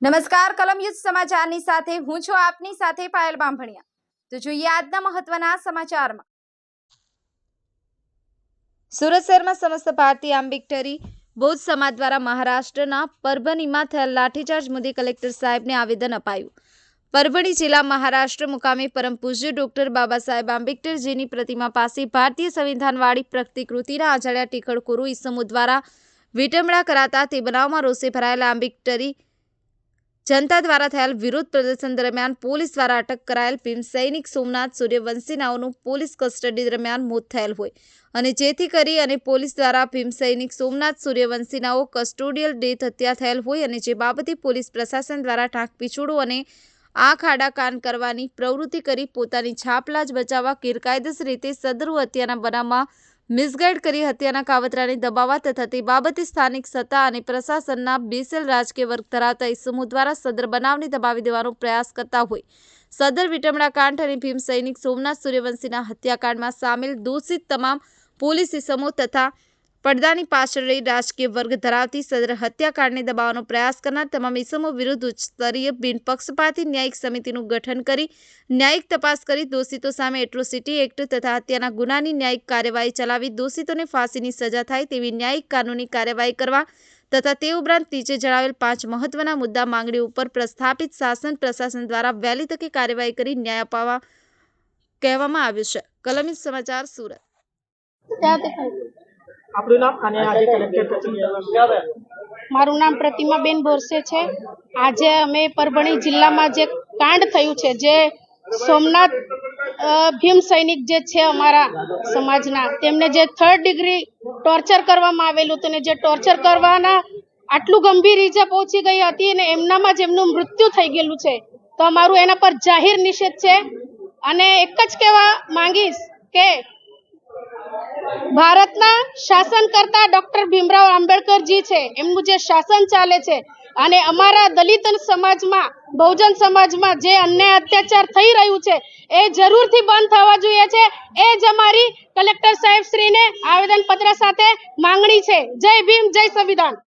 નમસ્કાર કલમ યુદ્ધ સમાચારની સાથે હું છું આપની સાથે પાયલ બાંભણિયા। તો જોઈએ આજના મહત્વના સમાચારમાં। સુરત શહેરમાં સમસ્ત ભારતીય આંબેડકરી બૌદ્ધ સમાજ દ્વારા મહારાષ્ટ્રના પરભણીમાં થયેલ લાઠીચાર્જ મુદ્દે કલેક્ટર સાહેબને આવેદન અપાયું। પરભણી જિલ્લા મહારાષ્ટ્ર મુકામે પરમ પૂજ્ય ડોક્ટર બાબા સાહેબ આંબેડકરજીની પ્રતિમા પાસે ભારતીય સંવિધાનવાળી પ્રતિકૃતિના અજાણ્યા ટીખળખોરો ઈસમો દ્વારા વિટંબણા કરાતા તે બનાવમાં રોષે ભરાયેલા આંબેડકરી जनता द्वारा થયેલ વિરોધ પ્રદર્શન દરમિયાન પોલીસ દ્વારા અટક કરાયેલ ભીમ સૈનિક સોમનાથ સૂર્યવંશીનાઓનું પોલીસ કસ્ટડી દરમિયાન મોત થયેલ હોય અને જેથી કરી અને પોલીસ દ્વારા ભીમ સૈનિક સોમનાથ સૂર્યવંશીનાઓ કસ્ટોડિયલ ડેથ હત્યા થયેલ હોય અને જે બાબતે પોલીસ પ્રશાસન દ્વારા ટાંક પીછોડો અને આંખ આડા કાન કરવાની પ્રવૃત્તિ કરી પોતાની છાપલાજ બચાવવા ગેરકાયદેસર રીતે સદરુ હત્યાના બનાવમાં મિસગાઈડ કરી હત્યાના કાવતરાને દબાવવા તથા તે બાબતે સ્થાનિક સત્તા અને પ્રશાસનના બેસેલ રાજકીય વર્ગ ધરાવતા ઇસમો દ્વારા સદર બનાવને દબાવી દેવાનો પ્રયાસ કરતા હોય સદર વિટંબણા કાંડ અને ભીમ સૈનિક સોમનાથ સૂર્યવંશીના હત્યાકાંડમાં સામેલ દોષિત તમામ પોલીસ ઇસમો તથા પડદાની પાછળ રહી રાજકીય વર્ગ ધરાવતી સદર હત્યાકાંડને દબાવવાનો પ્રયાસ કરનાર તમામ ઇસમો વિરુદ્ધ ઉચ્ચસ્તરીય બિનપક્ષપાતી ન્યાયિક સમિતિનું ગઠન કરી ન્યાયિક તપાસ કરી દોષિતો સામે એટ્રોસિટી એક્ટ તથા હત્યાના ગુનાની ન્યાયિક કાર્યવાહી ચલાવી દોષિતોને ફાંસીની સજા થાય તેવી ન્યાયિક કાનૂની કાર્યવાહી કરવા તથા તે ઉપરાંત નીચે જણાવેલ 5 મહત્વના મુદ્દા માંગણી ઉપર પ્રસ્થાપિત શાસન પ્રશાસન દ્વારા વહેલી તકે કાર્યવાહી કરી ન્યાય અપાવવા કહેવામાં આવ્યું છે। કલમ સમાચાર સુરત। આપણું નામ અને આજે કલેક્ટર કચેરી મારું નામ પ્રતિમાબેન બોરસે છે। આજે અમે પરભણી જિલ્લામાં જે કાંડ થયું છે જે સોમનાથ ભીમ સૈનિક જે છે અમારા સમાજના તેમને જે 3rd ડિગ્રી ટોર્ચર કરવામાં આવેલું હતું અને જે ટોર્ચર કરવાના આટલું ગંભીર ઈજા પહોંચી ગઈ હતી અને એમનામાં જ એમનું મૃત્યુ થઈ ગયેલું છે તો અમારું એના પર જાહેર નિષેધ છે અને એક જ કહેવા માંગીશ કે ભારતના શાસન કરતા ડોક્ટર ભીમરાવ આંબેડકરજી છે એમનું જે શાસન ચાલે છે અને અમારા દલિત સમાજમાં બહુજન સમાજમાં જે અન્યાય અત્યાચાર થઈ રહ્યું છે એ જરૂરથી બંધ થવા જોઈએ છે। એ જ અમારી કલેક્ટર સાહેબ શ્રીને આવેદન પત્ર સાથે માંગણી છે। જય ભીમ જય સંવિધાન।